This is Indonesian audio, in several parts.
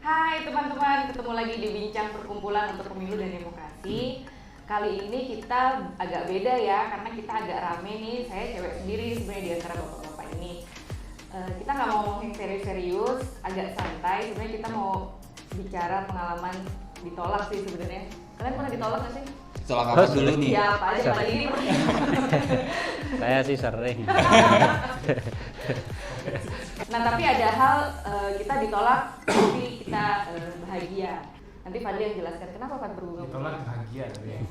Hai teman-teman, ketemu lagi di Bincang Perkumpulan untuk Pemilu dan Demokrasi. Kali ini kita agak beda ya, karena kita agak rame nih. Saya cewek sendiri sebenarnya di antara bapak-bapak ini. Kita nggak mau ngomong yang serius-serius, agak santai. Sebenarnya kita mau bicara pengalaman ditolak sih sebenarnya. Kalian pernah ditolak nggak sih? Tolak apa dulu nih? Ya apa aja, Pak Didi. Saya sih sering. Nah tapi ada hal kita ditolak tapi kita bahagia. Nanti Fadli yang jelaskan kenapa Pak berbunga. Ditolak bahagia tapi ya.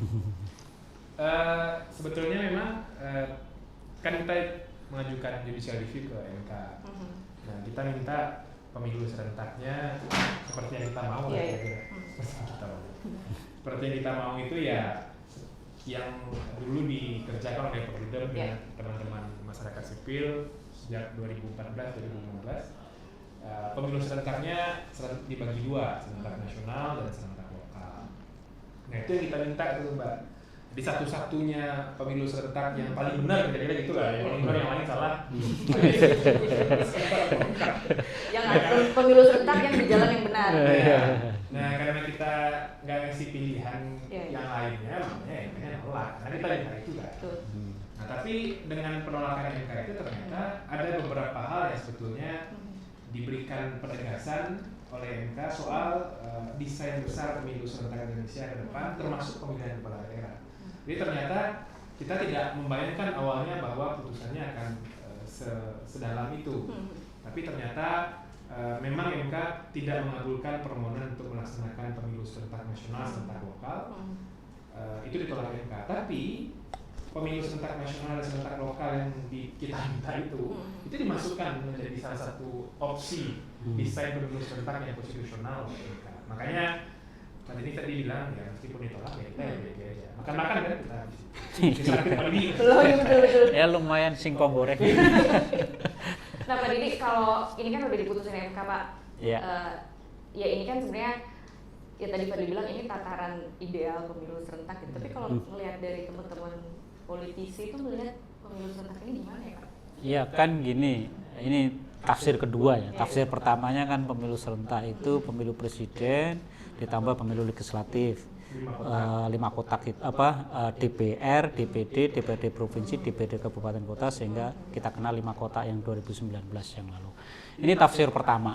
Sebetulnya memang kan kita mengajukan judicial review ke MK. Nah kita minta pemilu serentaknya seperti yang kita mau lah kira-kira. Seperti yang kita mau itu ya yang dulu dikerjakan oleh Perludem dengan teman-teman masyarakat sipil sejak 2014-2015. Pemilu serentaknya dibagi dua, serentak nasional dan serentak lokal. Nah itu yang kita minta itu Mbak. Di satu-satunya pemilu serentak yang paling benar, kira-kira gitu lah. Yang paling benar, yang lain salah. Yang pemilu serentak yang di jalan yang benar. Nah karena kita nggak ngasih pilihan yang lainnya, makanya yang nolak. Karena kita minta itu kan. Nah tapi dengan penolakan MK itu ternyata ada beberapa hal yang sebetulnya diberikan penegasan oleh MK soal desain besar pemilu serentak Indonesia ke depan, termasuk pemilihan kepala daerah. Jadi ternyata kita tidak membayangkan awalnya bahwa putusannya akan sedalam itu, tapi ternyata memang MK tidak mengabulkan permohonan untuk melaksanakan pemilu serentak nasional, serentak lokal. Itu ditolak MK. Tapi pemilu serentak nasional dan serentak lokal yang kita minta itu dimasukkan menjadi salah satu opsi desain pemilu serentak yang konstitusional oleh MK. Makanya tadi ini bilang ya meskipun ditolak ya kita ya aja. Makan-makan kan kita habis. Betul. Ya lumayan singkong goreng. Nah Pak Didi, kalau ini kan udah diputusin MK Pak. Iya. Ya ini kan sebenarnya ya tadi Fadli bilang ini tataran ideal pemilu serentak gitu. Tapi kalau melihat dari teman-teman politisi itu melihat pemilu serentak ini gimana ya Pak? Iya kan gini, ini tafsir kedua ya. Tafsir pertamanya kan pemilu serentak itu pemilu presiden ditambah pemilu legislatif. 5 kotak DPR, DPD, DPRD provinsi, DPRD kabupaten kota sehingga kita kenal 5 kotak yang 2019 yang lalu. Ini tafsir pertama.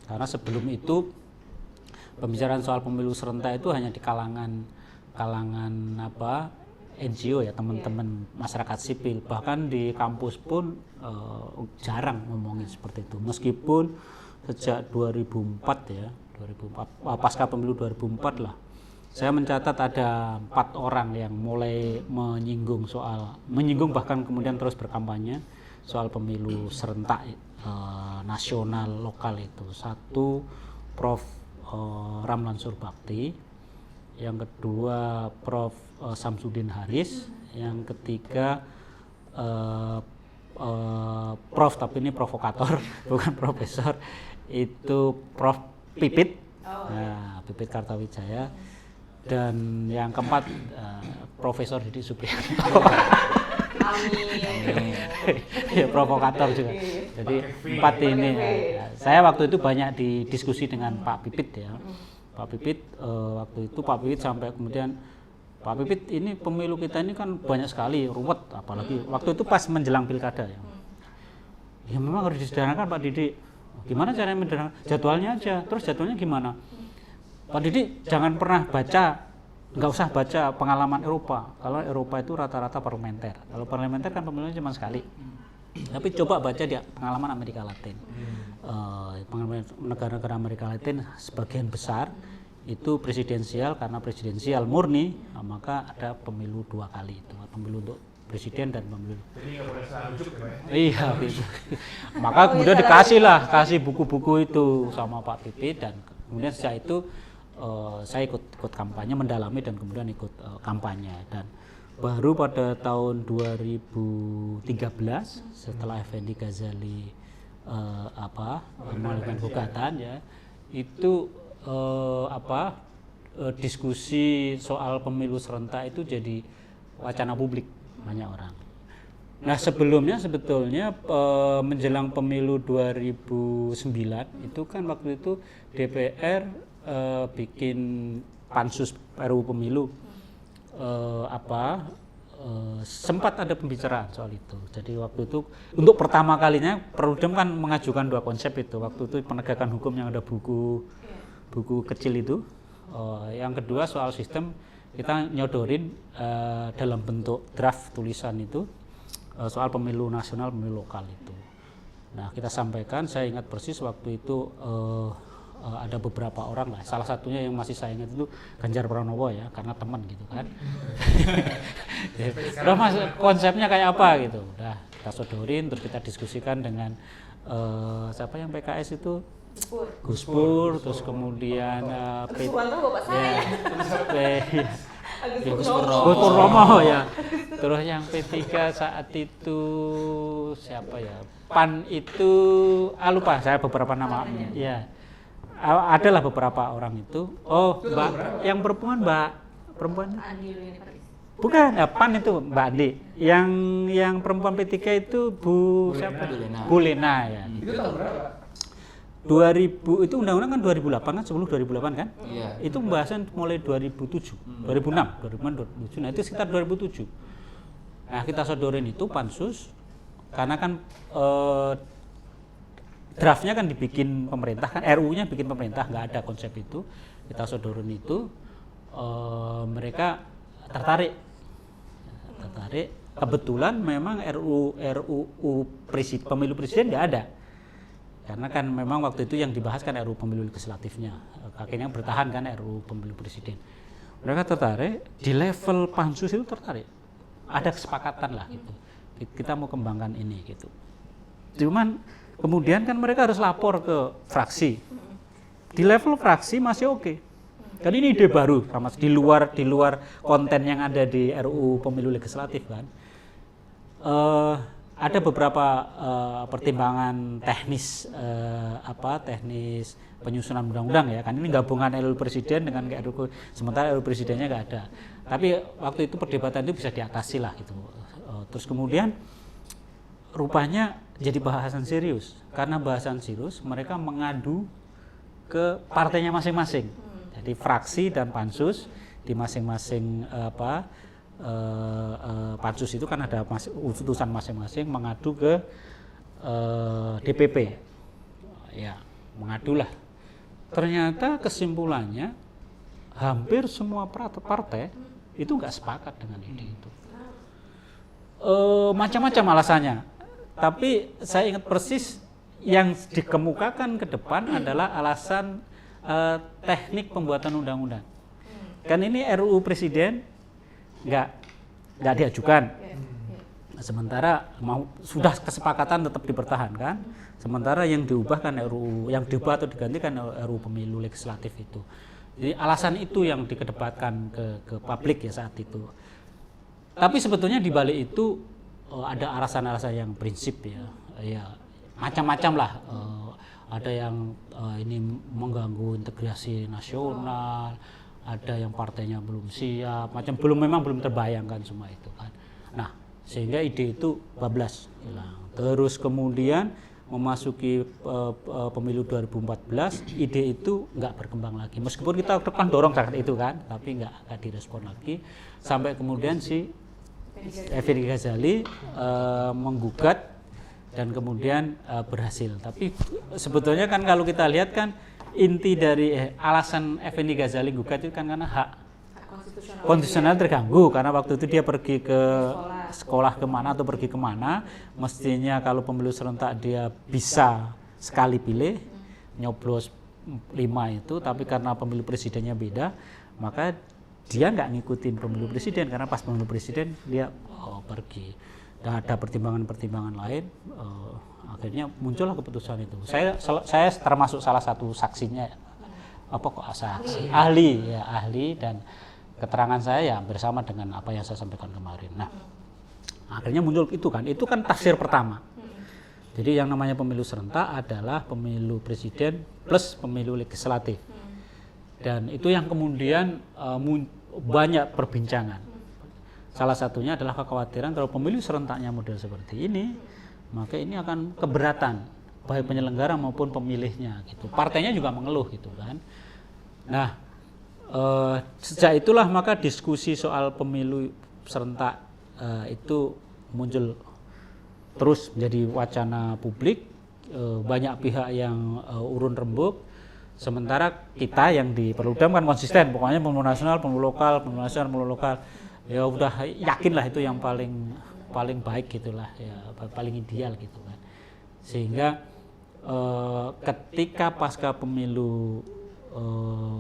Karena sebelum itu pembicaraan soal pemilu serentak itu hanya di kalangan NGO ya, teman-teman masyarakat sipil, bahkan di kampus pun jarang ngomongin seperti itu. Meskipun sejak 2004 pasca pemilu 2004 lah, saya mencatat ada 4 orang yang mulai menyinggung bahkan kemudian terus berkampanye soal pemilu serentak nasional lokal itu. Satu Prof. Ramlan Surbakti, yang kedua Prof. Samsudin Haris, yang ketiga Prof, tapi ini provokator bukan profesor, itu Prof. Pipit, Pipit Kartawijaya, dan yang keempat Profesor Didi Supriyanto. Ya provokator juga. Jadi 4 ini. Saya waktu itu banyak didiskusi dengan Pak Pipit ya. Pak Pipit waktu itu Pak Pipit sampai kemudian Pak Pipit ini pemilu kita ini kan banyak sekali ruwet, apalagi waktu itu pas menjelang pilkada ya. Ya memang harus disederhanakan Pak Didi. Gimana caranya menderang? Jadwalnya aja. Terus jadwalnya gimana? Pak Didi jangan pernah nggak usah baca pengalaman Eropa. Kalau Eropa itu rata-rata parlementer. Kalau parlementer kan pemilunya cuma sekali. Tapi coba baca di pengalaman Amerika Latin. Pengalaman negara-negara Amerika Latin sebagian besar itu presidensial, karena presidensial murni, maka ada pemilu 2 kali itu. Pemilu untuk presiden dan pemilu. Jadi nggak boleh salah rujuk ya Pak? Iya gitu. Maka kemudian kasih buku-buku itu sama Pak Pipit, dan kemudian sejak itu saya ikut kampanye, mendalami dan kemudian ikut kampanye. Dan baru pada tahun 2013 setelah Effendi Ghazali melakukan gugatan ya, itu diskusi soal pemilu serentak itu jadi wacana publik banyak orang. Nah sebelumnya sebetulnya menjelang pemilu 2009 itu kan waktu itu DPR bikin pansus RUU pemilu sempat ada pembicaraan soal itu. Jadi waktu itu untuk pertama kalinya Perludem kan mengajukan 2 konsep itu. Waktu itu penegakan hukum yang ada buku kecil itu. Yang kedua soal sistem kita nyodorin dalam bentuk draft tulisan itu soal pemilu nasional, pemilu lokal itu. Nah kita sampaikan, saya ingat persis waktu itu ada beberapa orang lah, salah satunya yang masih saya ingat itu Ganjar Pranowo ya, karena teman gitu kan. Udah mas, konsepnya kayak apa gitu, udah kita sodorin, terus kita diskusikan dengan siapa yang PKS itu, Gus Pur, terus kemudian Gus Purnomo ya. Terus yang P3 saat itu siapa ya? PAN itu lupa saya beberapa nama. Ya. Adalah beberapa orang itu. Oh, Mbak yang perempuan bukan, ya, PAN itu Mbak Andi. Yang perempuan P3 itu Bu siapa? Bu Lena ya. Itu tahun berapa? 2000 itu undang-undang kan 2008 kan, sebelum 2008 kan? Iya. Itu pembahasan mulai 2007, 2007. Nah, itu sekitar 2007. Nah, kita sodorin itu pansus karena kan draftnya kan dibikin pemerintah kan, RU-nya bikin pemerintah, nggak ada konsep itu. Kita sodorin itu mereka tertarik. Kebetulan memang RUU pemilu presiden nggak ada. Karena kan memang waktu itu yang dibahas kan RUU pemilu legislatifnya, akhirnya bertahan kan RUU pemilu presiden. Mereka tertarik, di level pansus itu tertarik, ada kesepakatan lah gitu, kita mau kembangkan ini gitu. Cuman kemudian kan mereka harus lapor ke fraksi, di level fraksi masih oke. Kan ini ide baru, sama di luar konten yang ada di RUU pemilu legislatif kan. Ada beberapa pertimbangan teknis teknis penyusunan undang-undang ya kan, ini gabungan RUU presiden dengan RUU, sementara RUU presidennya nggak ada. Tapi waktu itu perdebatan itu bisa diatasi lah gitu. Terus kemudian rupanya jadi bahasan serius. Karena bahasan serius mereka mengadu ke partainya masing-masing. Jadi fraksi dan pansus di masing-masing pansus itu kan ada utusan masing-masing mengadu ke DPP, ya mengadulah. Ternyata kesimpulannya hampir semua partai itu nggak sepakat dengan ide itu. Macam-macam alasannya, tapi saya ingat persis yang dikemukakan ke depan adalah alasan teknik pembuatan undang-undang. Kan ini RUU presiden nggak diajukan. Sementara sudah kesepakatan tetap dipertahankan. Sementara yang diubah kan yang diubah atau digantikan RUU pemilu legislatif itu. Jadi alasan itu yang dikedepankan ke publik ya saat itu. Tapi sebetulnya di balik itu ada alasan-alasan yang prinsip ya macam-macam lah. Ada yang ini mengganggu integrasi nasional. Ada yang partainya belum siap, memang belum terbayangkan semua itu kan. Nah, sehingga ide itu bablas hilang. Terus kemudian memasuki pemilu 2014, ide itu nggak berkembang lagi. Meskipun kita kan dorong saat itu kan, tapi nggak direspon lagi. Sampai kemudian si Effendi Ghazali menggugat dan kemudian berhasil. Tapi sebetulnya kan kalau kita lihat kan inti dari alasan Effendi Ghazali gugat itu kan karena hak konstitusional terganggu, karena waktu itu dia pergi ke sekolah kemana atau pergi kemana, mestinya kalau pemilu serentak dia bisa sekali pilih, nyoblos 5 itu, tapi karena pemilu presidennya beda, maka dia nggak ngikutin pemilu presiden, karena pas pemilu presiden dia pergi. Dan ada pertimbangan-pertimbangan lain, akhirnya muncullah keputusan itu. Saya termasuk salah satu saksinya, ahli, dan keterangan saya ya bersama dengan apa yang saya sampaikan kemarin. Nah, akhirnya muncul itu kan tafsir pertama. Jadi yang namanya pemilu serentak adalah pemilu presiden plus pemilu legislatif, dan itu yang kemudian banyak perbincangan. salah satunya adalah kekhawatiran kalau pemilu serentaknya model seperti ini, maka ini akan keberatan baik penyelenggara maupun pemilihnya gitu. Partainya juga mengeluh gitu kan. Nah, sejak itulah maka diskusi soal pemilu serentak itu muncul terus menjadi wacana publik, banyak pihak yang urun rembuk, sementara kita yang di Perludem kan konsisten, pokoknya pemilu nasional, pemilu lokal, pemilu nasional, pemilu lokal, ya udah yakinlah itu yang paling baik gitulah, ya paling ideal gitu kan. Sehingga ketika pasca pemilu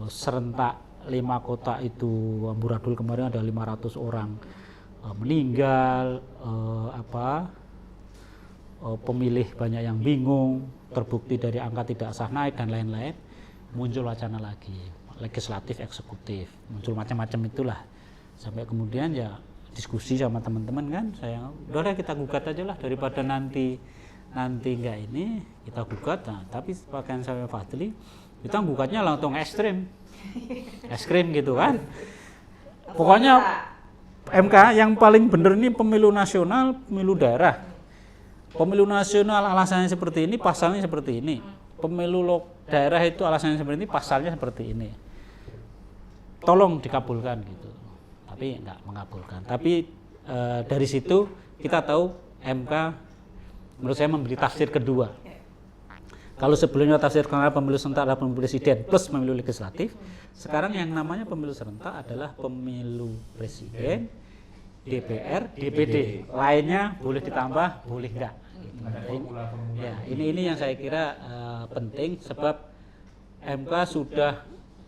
serentak 5 kota itu amburadul kemarin ada 500 orang meninggal, pemilih banyak yang bingung, terbukti dari angka tidak sah naik dan lain-lain, muncul wacana lagi legislatif eksekutif, muncul macam-macam itulah, sampai kemudian ya diskusi sama teman-teman kan, saya udah kita gugat aja lah daripada nanti enggak ini kita gugat. Nah, tapi pakaian saya Fadli kita gugatnya langsung ekstrim gitu kan, pokoknya MK yang paling benar ini pemilu nasional, pemilu daerah. Pemilu nasional alasannya seperti ini, pasalnya seperti ini. Pemilu daerah itu alasannya seperti ini, pasalnya seperti ini. Tolong dikabulkan gitu. Tapi enggak mengabulkan. Tapi dari situ kita tahu MK menurut saya memberi tafsir kedua. Kalau sebelumnya tafsir karena pemilu serentak adalah pemilu presiden plus pemilu legislatif, sekarang yang namanya pemilu serentak adalah pemilu presiden, DPR, DPD. Lainnya boleh ditambah, boleh enggak. Ya, ini yang saya kira penting, sebab MK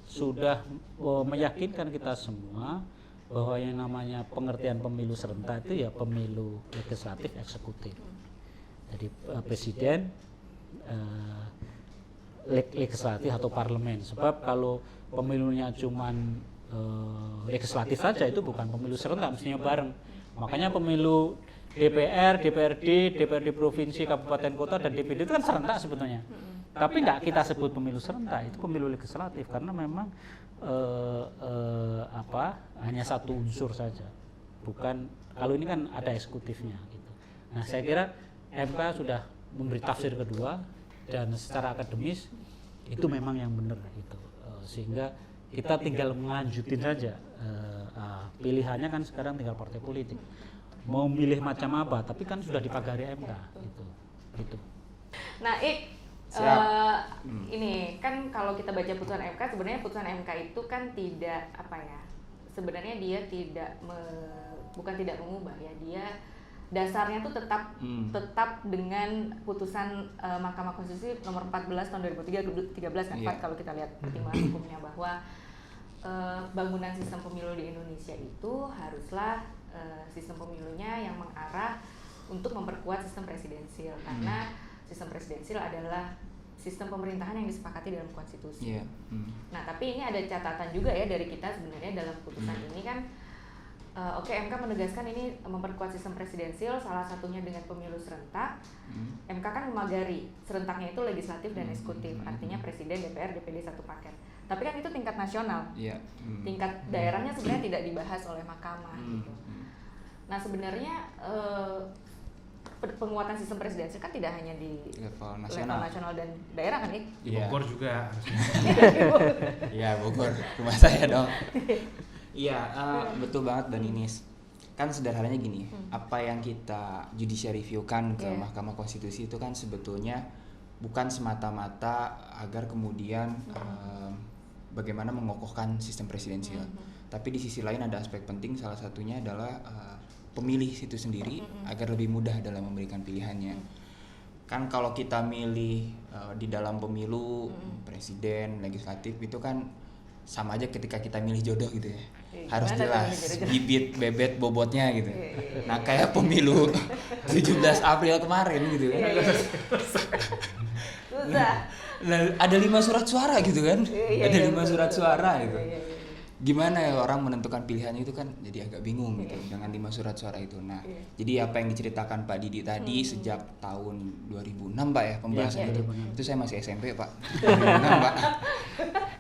sudah meyakinkan kita semua bahwa yang namanya pengertian pemilu serentak itu ya pemilu legislatif eksekutif. Jadi presiden, legislatif atau parlemen. Sebab kalau pemilunya cuman legislatif saja itu bukan pemilu serentak, mestinya bareng. Makanya pemilu DPR, DPRD, DPRD provinsi, kabupaten kota dan DPD itu kan serentak sebetulnya. Tapi nggak kita sebut pemilu serentak, itu pemilu legislatif karena memang hanya satu unsur saja. Bukan, kalau ini kan ada eksekutifnya gitu. Nah, saya kira MK sudah memberi tafsir kedua dan secara akademis itu memang yang benar gitu. Sehingga kita tinggal melanjutin saja. Pilihannya kan sekarang tinggal partai politik. Mau milih macam apa, tapi kan sudah dipagari MK gitu. Nah, ini kan kalau kita baca putusan MK, sebenarnya putusan MK itu kan tidak sebenarnya dia bukan tidak mengubah ya, dia dasarnya tuh tetap dengan putusan Mahkamah Konstitusi nomor 14 tahun 2013 kan, kalau kita lihat pertimbangan hukumnya bahwa bangunan sistem pemilu di Indonesia itu haruslah sistem pemilunya yang mengarah untuk memperkuat sistem presidensil, karena sistem presidensil adalah sistem pemerintahan yang disepakati dalam konstitusi. Nah, tapi ini ada catatan juga ya dari kita sebenarnya dalam putusan ini kan. MK menegaskan ini memperkuat sistem presidensil, salah satunya dengan pemilu serentak. MK kan memagari serentaknya itu legislatif dan eksekutif, artinya presiden, DPR, DPD satu paket. Tapi kan itu tingkat nasional, tingkat daerahnya sebenarnya tidak dibahas oleh mahkamah. Gitu. Nah, sebenarnya penguatan sistem presidensil kan tidak hanya di level nasional dan daerah kan, di Bogor juga harusnya. Iya, Bogor, rumah saya dong. Iya, betul banget Dan Inis. Kan sederhananya gini, apa yang kita judicial review-kan ke Mahkamah Konstitusi itu kan sebetulnya bukan semata-mata agar kemudian bagaimana mengokohkan sistem presidensial. Tapi di sisi lain ada aspek penting, salah satunya adalah pemilih itu sendiri agar lebih mudah dalam memberikan pilihannya. Kan kalau kita milih di dalam pemilu presiden, legislatif itu kan sama aja ketika kita milih jodoh gitu ya. Harus jelas bibit, bebet, bobotnya gitu. Nah, kayak pemilu 17 April kemarin gitu kan. Nah, ada 5 surat suara gitu kan. Ada 5 surat suara gitu. Gimana ya orang menentukan pilihannya itu kan jadi agak bingung gitu dengan 5 surat suara itu. Nah, jadi apa yang diceritakan Pak Didi tadi sejak tahun 2006 Pak ya pembahasan itu. Itu saya masih SMP Pak. 2006 Pak.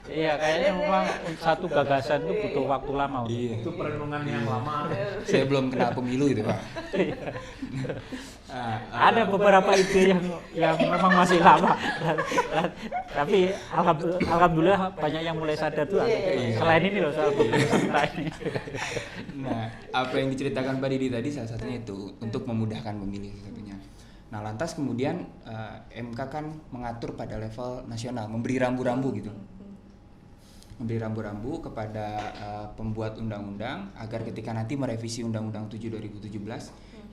Iya, kayaknya memang satu gagasan itu butuh waktu lama. Iya. Itu perenungan yang lama. Saya belum kena pemilu itu, Pak. Ada beberapa ide yang memang masih lama. Tapi alhamdulillah banyak yang mulai sadar tuh. Selain ini loh soal pemilu serentak ini. Nah, apa yang diceritakan Pak Didi tadi salah satunya itu untuk memudahkan pemilih satunya. Nah, lantas kemudian MK kan mengatur pada level nasional, memberi rambu-rambu gitu. Memberi rambu-rambu kepada pembuat undang-undang agar ketika nanti merevisi Undang-Undang 7 2017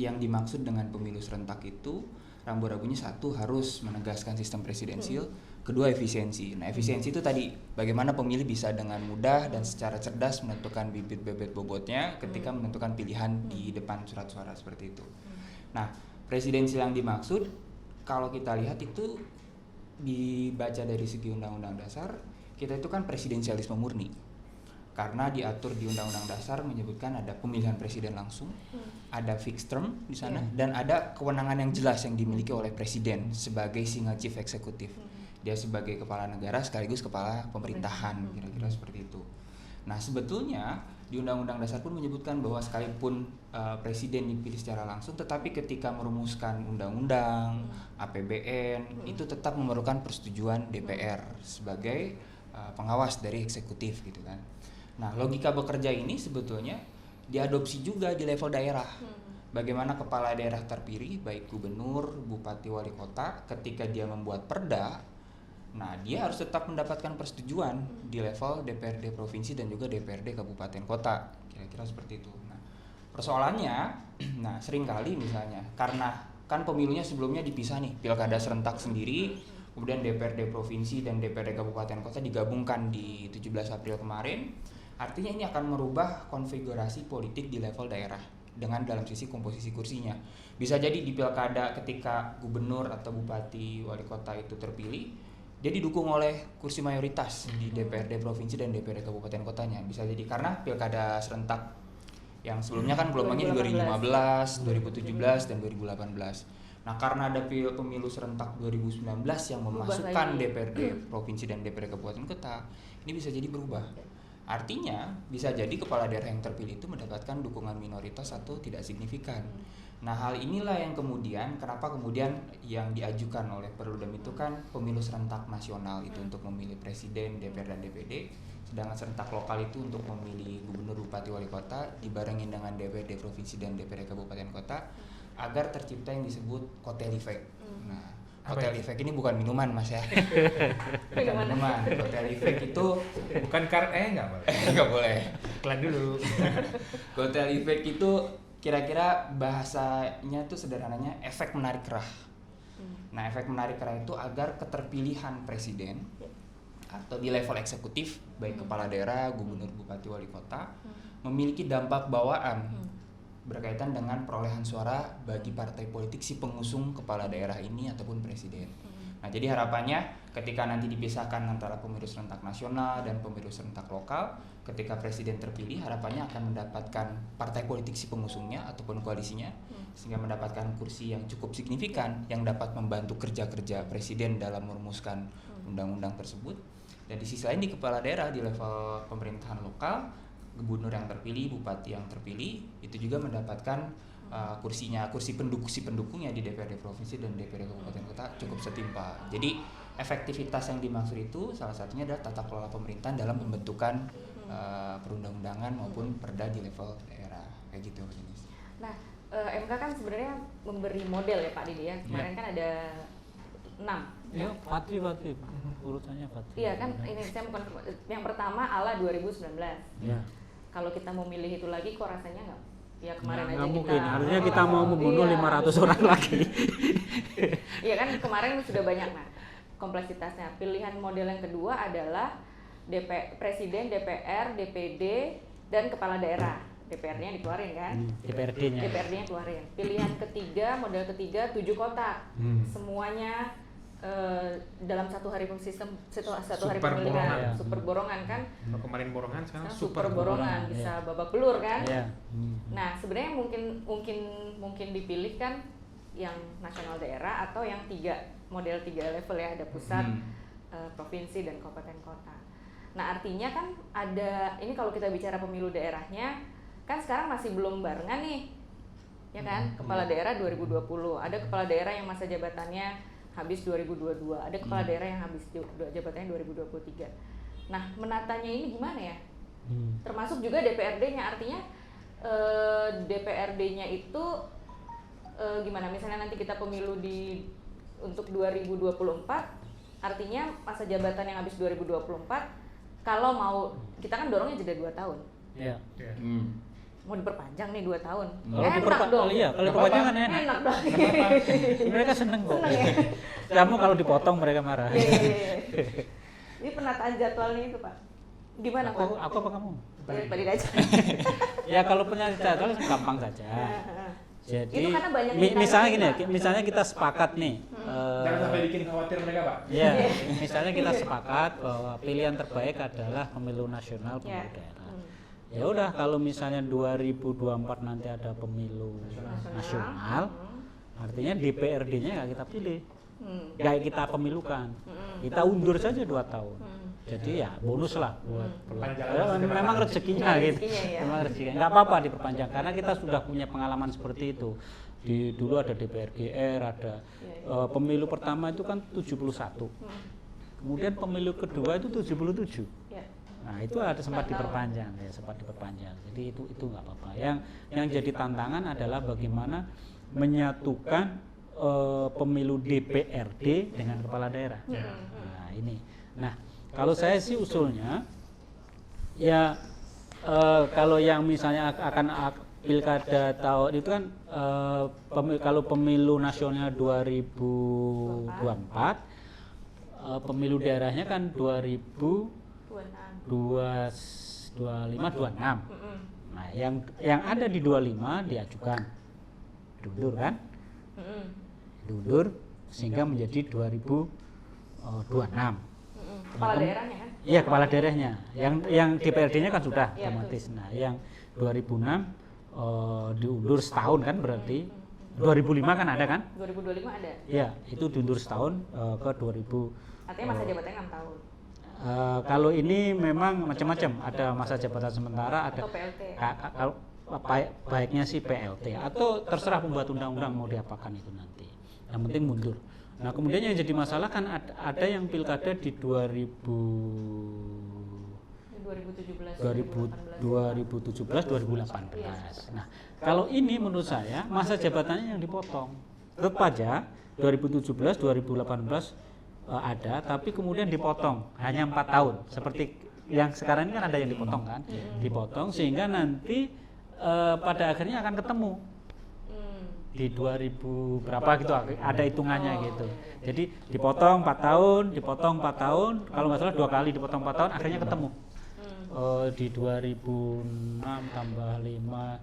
yang dimaksud dengan pemilu serentak itu rambu-rambunya satu harus menegaskan sistem presidensil, kedua efisiensi. Nah, efisiensi itu tadi bagaimana pemilih bisa dengan mudah dan secara cerdas menentukan bibit-bibit bobotnya ketika menentukan pilihan di depan surat suara seperti itu. Nah, presidensial yang dimaksud kalau kita lihat itu dibaca dari segi Undang-Undang Dasar, kita itu kan presidensialisme murni. Karena diatur di Undang-Undang Dasar menyebutkan ada pemilihan presiden langsung, ada fixed term di sana, dan ada kewenangan yang jelas yang dimiliki oleh presiden sebagai single chief eksekutif. Dia sebagai kepala negara sekaligus kepala pemerintahan, kira-kira seperti itu. Nah, sebetulnya di Undang-Undang Dasar pun menyebutkan bahwa sekalipun presiden dipilih secara langsung, tetapi ketika merumuskan undang-undang, APBN, itu tetap memerlukan persetujuan DPR sebagai pengawas dari eksekutif gitu kan. Nah, logika bekerja ini sebetulnya diadopsi juga di level daerah. Bagaimana kepala daerah terpilih, baik gubernur, bupati, wali kota, ketika dia membuat perda, nah dia harus tetap mendapatkan persetujuan di level DPRD provinsi dan juga DPRD kabupaten kota, kira-kira seperti itu. Nah, persoalannya, nah seringkali misalnya karena kan pemilunya sebelumnya dipisah nih, pilkada serentak sendiri, kemudian DPRD provinsi dan DPRD kabupaten kota digabungkan di 17 April kemarin. Artinya ini akan merubah konfigurasi politik di level daerah dengan dalam sisi komposisi kursinya. Bisa jadi di pilkada ketika gubernur atau bupati wali kota itu terpilih, dia didukung oleh kursi mayoritas di DPRD provinsi dan DPRD kabupaten kotanya. Bisa jadi karena pilkada serentak yang sebelumnya kan gelombangnya 2015, 2017 dan 2018. Nah, karena ada pemilu serentak 2019 yang memasukkan DPRD provinsi dan DPRD kabupaten kota, ini bisa jadi berubah. Artinya bisa jadi kepala daerah yang terpilih itu mendapatkan dukungan minoritas atau tidak signifikan. Nah, hal inilah yang kemudian kenapa kemudian yang diajukan oleh Perludem itu kan pemilu serentak nasional itu untuk memilih presiden, DPR dan DPD, sedangkan serentak lokal itu untuk memilih gubernur, bupati, wali kota dibarengin dengan DPRD provinsi dan DPRD kabupaten kota agar tercipta yang disebut kotel effect. Nah, kotel effect ini bukan minuman, Mas ya. Bukan minuman. Kotel effect itu Bukan enggak boleh. nggak boleh. Iklan dulu. Kotel effect itu kira-kira bahasanya tuh sederhananya efek menarik kerah. Nah, efek menarik kerah itu agar keterpilihan presiden atau di level eksekutif baik kepala daerah, gubernur, bupati, wali kota memiliki dampak bawaan berkaitan dengan perolehan suara bagi partai politik si pengusung kepala daerah ini ataupun presiden. Nah, jadi harapannya ketika nanti dipisahkan antara pemilu serentak nasional dan pemilu serentak lokal, ketika presiden terpilih harapannya akan mendapatkan partai politik si pengusungnya ataupun koalisinya sehingga mendapatkan kursi yang cukup signifikan yang dapat membantu kerja-kerja presiden dalam merumuskan undang-undang tersebut. Dan di sisi lain di kepala daerah di level pemerintahan lokal, gubernur yang terpilih, bupati yang terpilih itu juga mendapatkan kursi pendukungnya di DPRD provinsi dan DPRD kabupaten kota cukup setimpal. Jadi efektivitas yang dimaksud itu salah satunya adalah tata kelola pemerintahan dalam pembentukan perundang-undangan maupun perda di level daerah kayak gitu. Nah, MK kan sebenarnya memberi model ya Pak Didi ya. Kemarin kan ada 6. Ya, Fatri urutannya Fatri. Iya kan, ini saya bukan yang pertama ala 2019. Ya. Kalau kita mau milih itu lagi kok rasanya nggak? Ya kemarin aja nggak kita. mungkin. Harusnya kita mau membunuh 500 orang lagi. Iya kan kemarin sudah banyak. Nah, kompleksitasnya. Pilihan model yang kedua adalah presiden, DPR, DPD dan kepala daerah. DPR-nya dikeluarin kan? DPRD-nya. DPRD-nya keluarin. Pilihan ketiga, model ketiga 7 kotak. Semuanya dalam satu hari sistem satu hari pemilihan super borongan kan. Kemarin borongan sekarang super borongan bisa babak belur kan. Nah, sebenarnya mungkin dipilih kan yang nasional daerah atau yang model 3 level ya, ada pusat, provinsi dan kabupaten kota. Nah artinya kan ada, ini kalau kita bicara pemilu daerahnya, kan sekarang masih belum barengan nih, ya kan? Kepala daerah 2020, ada kepala daerah yang masa jabatannya habis 2022, ada kepala daerah yang habis jabatannya 2023. Nah menatanya ini gimana ya? Termasuk juga DPRD-nya, artinya DPRD-nya itu gimana? Misalnya nanti kita pemilu untuk 2024, artinya masa jabatan yang habis 2024, kalau mau, kita kan dorongnya jeda 2 tahun. Iya. Mau diperpanjang nih 2 tahun. Enak dong. Iya, kalau diperpanjang kan enak. Enak dong. Mereka seneng kok. Seneng ya? Kamu kalau dipotong mereka marah. Iya. Ini penataan jadwalnya itu Pak. Gimana Pak? Aku apa kamu? Balik aja. Ya kalau punya jadwal gampang saja. Jadi Itu karena banyak misalnya gini ya, misalnya kita sepakat nih. Jangan sampai bikin khawatir mereka, Pak. Ya, misalnya kita sepakat bahwa pilihan terbaik adalah pemilu nasional, pemilu daerah. Ya udah, kalau misalnya 2024 nanti ada pemilu nasional, artinya DPRD-nya nggak kita pilih, nggak kita pemilukan, kita undur saja 2 tahun. Jadi ya bonus lah buat memang rezekinya gitu. Memang rezekinya. Nggak apa-apa diperpanjang karena kita sudah punya pengalaman seperti itu. Dulu ada DPRGR, ada pemilu pertama itu kan 71. Kemudian pemilu kedua itu 77. Nah, itu ada sempat diperpanjang ya, sempat diperpanjang. Jadi itu nggak apa-apa. Yang jadi tantangan adalah bagaimana menyatukan pemilu DPRD dengan kepala daerah. Nah, ini. Nah, kalau saya sih usulnya ya kalau yang misalnya akan pilkada tahun itu kan kalau pemilu nasional 2024 pemilu daerahnya kan 2025 26. Nah, yang ada di 25 diajukan diundur kan? Diundur sehingga menjadi 2026. Kepala daerahnya kan? Iya, kepala daerahnya. Yang DPRD-nya kan sudah otomatis. Nah, yang 2006 diundur setahun kan berarti. 2005 kan ada kan? 2025 ada. Iya, itu diundur setahun ke 2000. Artinya masa jabatannya 6 tahun. Kalau ini memang macam-macam, ada masa jabatan sementara, ada atau PLT. Kalau baiknya sih PLT atau terserah pembuat undang-undang mau diapakan itu nanti. Yang penting mundur. Nah, kemudian yang jadi masalah kan ada yang pilkada di 2017, 2018. Nah, kalau ini menurut saya masa jabatannya yang dipotong. Tetap aja 2017, 2018 ada, tapi kemudian dipotong hanya 4 tahun. Seperti yang sekarang ini kan ada yang dipotong kan, dipotong sehingga nanti pada akhirnya akan ketemu di 2000 berapa gitu ada hitungannya gitu. Jadi dipotong 4 tahun, dipotong 4 tahun, kalau nggak salah 2 kali dipotong 4 tahun akhirnya ketemu. Di 2006 tambah 5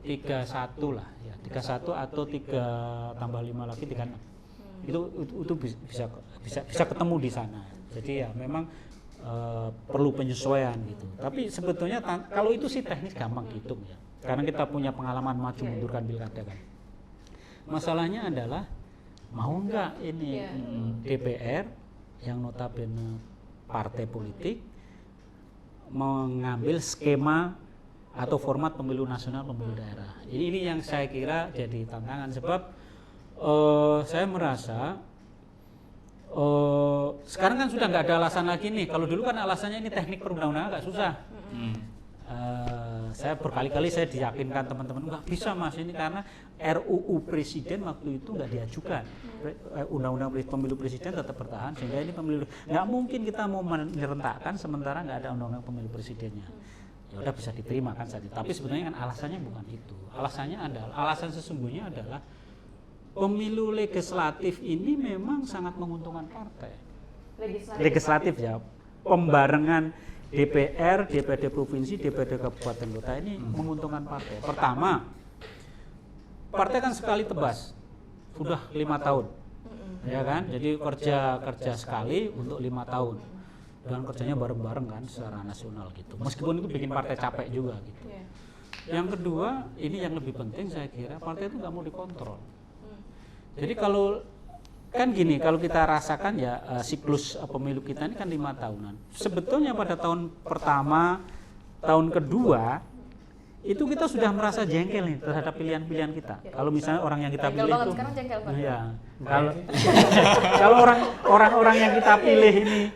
31 lah ya, 31 atau 3 tambah 5 lagi 36. Itu bisa ketemu di sana. Jadi ya memang perlu penyesuaian gitu. Tapi sebetulnya kalau itu sih teknis gampang dihitung ya. Karena kita punya pengalaman maju mundurkan pilkada kan. Masalahnya adalah mau nggak ini DPR yang notabene partai politik mengambil skema atau format pemilu nasional, pemilu daerah. Ini yang saya kira jadi tantangan sebab saya merasa sekarang kan sudah nggak ada alasan lagi nih. Kalau dulu kan alasannya ini teknik perundang-undangan agak susah. Saya berkali-kali saya diyakinkan teman-teman nggak bisa mas ini karena RUU Presiden waktu itu nggak diajukan. Undang-undang pemilu presiden tetap bertahan sehingga ini pemilu nggak mungkin kita mau merentakkan sementara nggak ada undang-undang pemilu presidennya. Ya udah bisa diterima kan saja. Tapi sebenarnya kan alasannya bukan itu. Alasan sesungguhnya adalah pemilu legislatif ini memang sangat menguntungkan partai. Legislatif ya, pembarengan DPR, DPRD provinsi, DPRD kabupaten kota ini menguntungkan partai. Pertama, partai kan sekali tebas, sudah 5 tahun, ya kan? Jadi kerja sekali untuk 5 tahun, dan kerjanya bareng-bareng kan secara nasional gitu. Meskipun itu bikin partai capek juga gitu. Yang kedua, ini yang lebih penting saya kira, partai itu nggak mau dikontrol. Jadi kalau kan gini, kalau kita rasakan ya siklus pemilu kita ini kan 5 tahunan. Sebetulnya pada tahun pertama, tahun kedua itu kita sudah merasa jengkel nih terhadap pilihan-pilihan kita. Kalau misalnya orang yang kita jengkel pilih banget, itu, sekarang jengkel banget. ya, kalau orang-orang yang kita pilih ini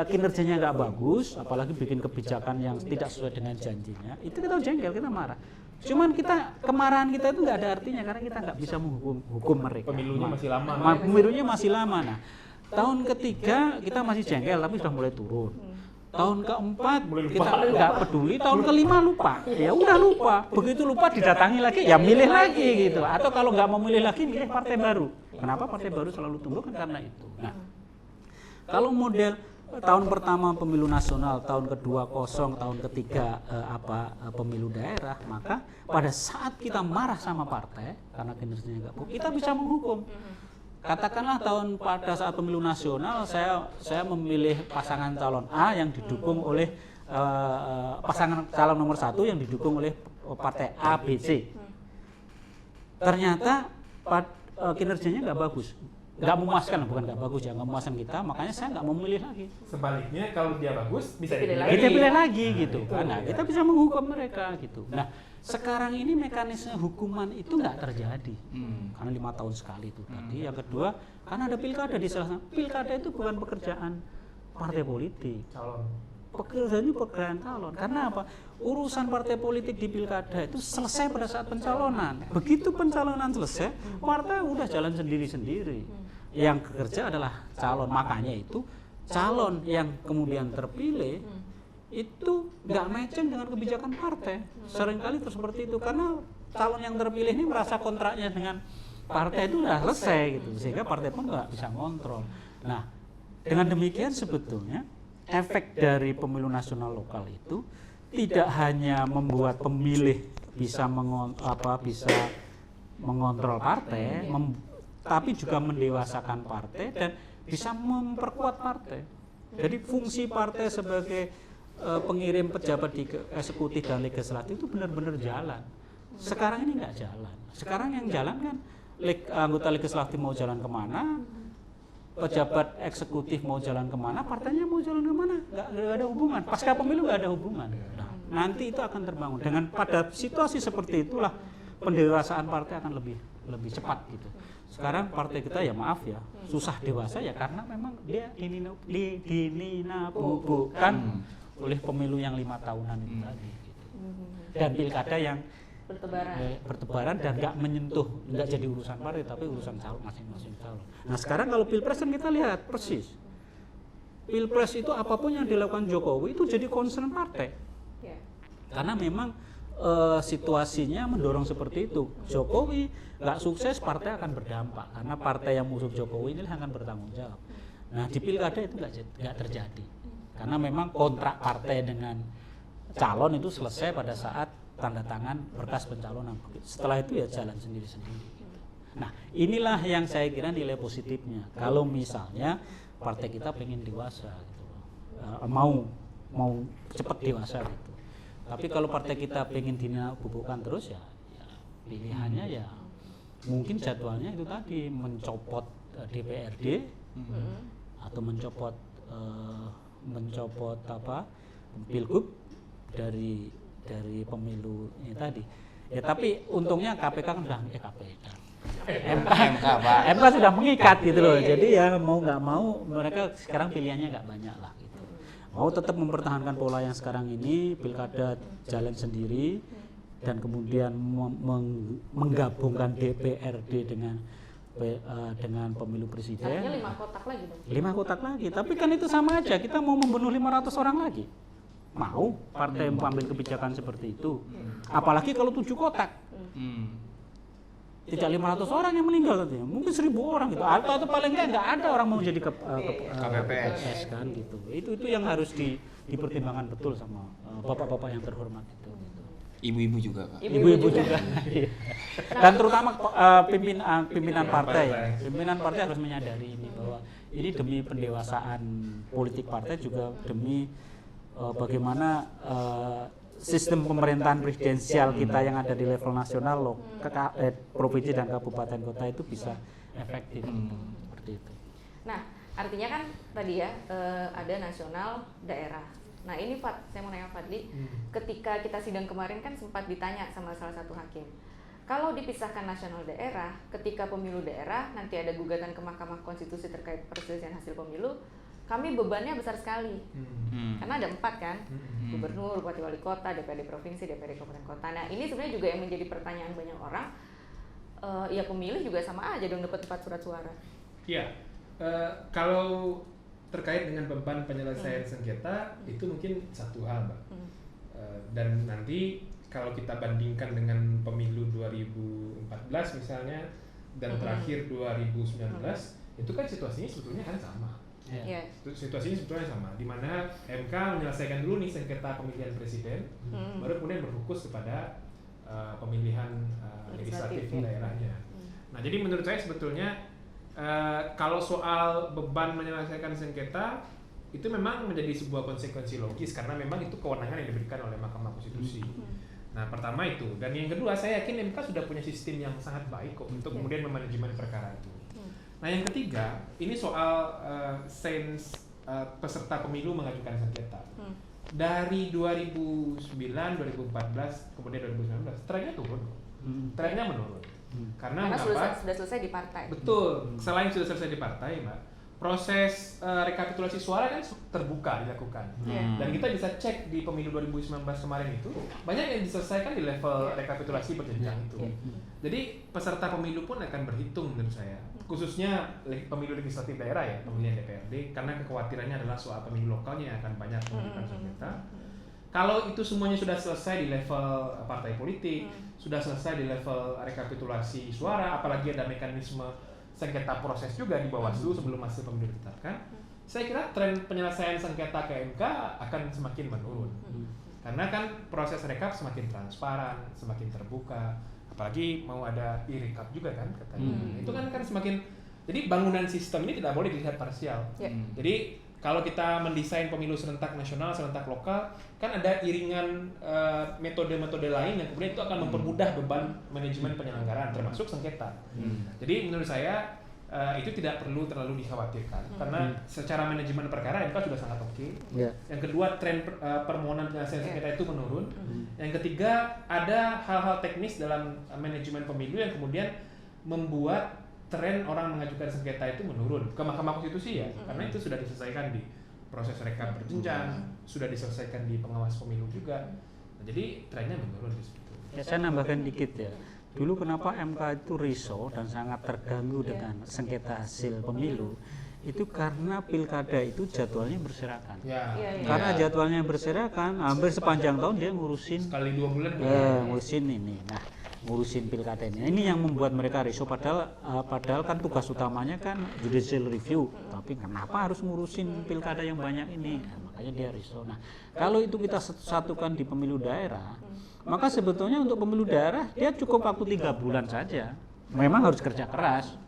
kinerjanya nggak bagus, apalagi bikin kebijakan yang tidak sesuai dengan janjinya, itu kita jengkel, kita marah. Cuman kemarahan kita itu nggak ada artinya karena kita nggak bisa menghukum mereka. Pemilunya masih lama. Pemilunya masih lama. Nah, tahun ketiga kita masih jengkel tapi sudah mulai turun. Tahun keempat kita nggak peduli, tahun kelima lupa. Ya udah lupa. Begitu lupa didatangi lagi, ya milih lagi gitu. Atau kalau nggak mau milih lagi, milih partai baru. Kenapa partai baru selalu tumbuh? Kan karena itu. Nah, kalau model tahun pertama pemilu nasional, tahun kedua kosong, tahun ketiga pemilu daerah, maka pada saat kita marah sama partai karena kinerjanya nggak bagus, kita bisa menghukum. Katakanlah pada saat pemilu nasional saya memilih pasangan calon A yang didukung oleh pasangan calon nomor 1 yang didukung oleh partai A, B, C. Ternyata kinerjanya nggak bagus. Nggak memuaskan, bukan nggak bagus ya, nggak memuaskan kita, makanya saya nggak mau memilih lagi. Sebaliknya kalau dia bagus bisa Pilih dipilih Kita pilih lagi Nah, gitu. itu Nah, ya. kita bisa menghukum mereka gitu. Nah, sekarang ini mekanisme hukuman itu nggak terjadi karena 5 tahun sekali itu tadi. Yang kedua, karena ada pilkada di salah satu. Pilkada itu bukan pekerjaan partai politik. calon. Pekerjaannya pekerjaan calon. Karena apa? Urusan partai politik di pilkada itu selesai pada saat pencalonan. Begitu pencalonan selesai, partai udah jalan sendiri-sendiri. Yang bekerja adalah calon. Makanya itu calon yang kemudian terpilih itu nggak matching dengan kebijakan partai. Seringkali itu seperti itu karena calon yang terpilih ini merasa kontraknya dengan partai itu udah selesai gitu, sehingga partai pun nggak bisa ngontrol. Nah, dengan demikian sebetulnya efek dari pemilu nasional lokal itu tidak hanya membuat pemilih bisa mengontrol partai, tapi juga mendewasakan partai dan bisa memperkuat partai. Jadi fungsi partai sebagai pengirim pejabat di eksekutif dan legislatif itu benar-benar jalan. Sekarang ini nggak jalan. Sekarang yang jalan kan anggota legislatif mau jalan kemana, pejabat eksekutif mau jalan kemana, partainya mau jalan kemana, nggak ada hubungan. Pasca pemilu nggak ada hubungan. Nah, nanti itu akan terbangun. Dengan pada situasi seperti itulah pendewasaan partai akan lebih cepat gitu. Sekarang partai kita ya maaf ya susah dewasa ya karena memang dia dininabubukan oleh pemilu yang 5 tahunan itu tadi gitu. Dan pilkada yang bertebaran dan nggak menyentuh, nggak jadi urusan partai tapi urusan calon masing-masing calon. Nah sekarang kalau pilpres kan kita lihat persis pilpres itu apapun yang dilakukan Jokowi itu jadi concern partai karena memang situasinya mendorong seperti itu. Jokowi nggak sukses, partai akan berdampak karena partai yang musuh Jokowi ini akan bertanggung jawab. Nah di pilkada itu nggak terjadi karena memang kontrak partai dengan calon itu selesai pada saat tanda tangan berkas pencalonan. Setelah itu ya jalan sendiri-sendiri. Nah inilah yang saya kira nilai positifnya. Kalau misalnya partai kita pengen dewasa, gitu, mau cepat dewasa gitu. Tapi kalau partai kita pengen dinabubukkan terus ya pilihannya ya mungkin jadwalnya itu tadi mencopot DPRD atau mencopot pilgub dari pemilu ini tadi. Ya tapi untungnya KPK kan sudah MK sudah mengikat gitu loh. Jadi ya mau nggak mau mereka sekarang pilihannya nggak banyak lah gitu. Mau tetap mempertahankan pola yang sekarang ini, pilkada jalan sendiri dan kemudian menggabungkan DPRD dengan pemilu presiden. Artinya 5 kotak lagi dong. 5 kotak lagi. Tapi kan itu sama aja, kita mau membunuh 500 orang lagi. Mau partai mengambil kebijakan seperti itu. Apalagi kalau 7 kotak. Tidak 500 orang yang meninggal nanti, mungkin 1000 orang gitu. Atau paling nggak ada orang mau jadi KPPS kan gitu. Itu yang harus dipertimbangkan betul sama bapak-bapak yang terhormat itu. Ibu-ibu juga, Pak. Ibu-ibu juga. Dan terutama pimpinan partai. Pimpinan partai harus menyadari ini bahwa ini demi pendewasaan politik partai juga demi bagaimana sistem pemerintahan presidensial kita yang ada di level nasional, provinsi dan kabupaten kota itu bisa efektif. Seperti itu. Nah, artinya kan tadi ya ada nasional, daerah. Nah ini saya mau nanya Fadli, ketika kita sidang kemarin kan sempat ditanya sama salah satu hakim, kalau dipisahkan nasional daerah, ketika pemilu daerah nanti ada gugatan ke Mahkamah Konstitusi terkait perselisihan hasil pemilu, kami bebannya besar sekali, karena ada 4 kan, gubernur, bupati wali kota, DPRD provinsi, DPRD kabupaten kota. Nah ini sebenarnya juga yang menjadi pertanyaan banyak orang, ya pemilih juga sama aja dong dapat 4 surat suara. Iya, kalau terkait dengan beban penyelesaian sengketa itu mungkin satu hal, Mbak. Dan nanti kalau kita bandingkan dengan pemilu 2014 misalnya dan terakhir 2019 itu kan situasinya sebetulnya kan sama. Situasinya sebetulnya sama, di mana MK menyelesaikan dulu nih sengketa pemilihan presiden, baru kemudian berfokus kepada pemilihan legislatif daerahnya. Nah, jadi menurut saya sebetulnya kalau soal beban menyelesaikan sengketa itu memang menjadi sebuah konsekuensi logis karena memang itu kewenangan yang diberikan oleh Mahkamah Konstitusi. Nah, pertama itu, dan yang kedua saya yakin MK sudah punya sistem yang sangat baik kok untuk kemudian memanajemen perkara itu. Nah, yang ketiga ini soal peserta pemilu mengajukan sengketa. Dari 2009, 2014, kemudian 2019 trennya turun, trennya menurun. Karena sudah selesai di partai. Betul. Selain sudah selesai di partai, Mbak, proses rekapitulasi suara kan terbuka dilakukan. Dan kita bisa cek di pemilu 2019 kemarin itu banyak yang diselesaikan di level rekapitulasi berjenjang itu. Jadi peserta pemilu pun akan berhitung menurut saya. Khususnya pemilu legislatif daerah ya, pemilihan DPRD, karena kekhawatirannya adalah soal pemilu lokalnya yang akan banyak mengajukan sengketa. Kalau itu semuanya sudah selesai di level partai politik, sudah selesai di level rekapitulasi suara, apalagi ada mekanisme sengketa proses juga di Bawaslu sebelum hasil pemilu ditetapkan, saya kira tren penyelesaian sengketa ke MK akan semakin menurun. Karena kan proses rekap semakin transparan, semakin terbuka, apalagi mau ada e-rekap juga kan katanya. Itu kan semakin, jadi bangunan sistem ini tidak boleh dilihat parsial. Jadi kalau kita mendesain pemilu serentak nasional, serentak lokal, kan ada iringan metode-metode lain yang kemudian itu akan mempermudah beban manajemen penyelenggaraan, termasuk sengketa. Jadi menurut saya itu tidak perlu terlalu dikhawatirkan, karena secara manajemen perkara MK sudah sangat oke. Yang kedua, tren permohonan penyelesaian sengketa itu menurun. Yang ketiga, ada hal-hal teknis dalam manajemen pemilu yang kemudian membuat tren orang mengajukan sengketa itu menurun ke Mahkamah Konstitusi ya, karena itu sudah diselesaikan di proses rekap berjenjang, sudah diselesaikan di pengawas pemilu juga. Nah, jadi trennya menurun di situ. Ya, saya nambahkan dikit ya. Dulu kenapa MK itu risau dan sangat terganggu dengan sengketa hasil pemilu? Itu karena pilkada itu jadwalnya berserakan. Karena jadwalnya berserakan, hampir sepanjang tahun dia ngurusin sekali 2 bulan ngurusin ini. Nah, ngurusin pilkada ini. Ini yang membuat mereka risau, padahal kan tugas utamanya kan judicial review. Tapi kenapa harus ngurusin pilkada yang banyak ini? Nah, makanya dia risau. Nah, kalau itu kita satukan di pemilu daerah, maka sebetulnya untuk pemilu daerah dia cukup waktu 3 bulan saja. Memang harus kerja keras.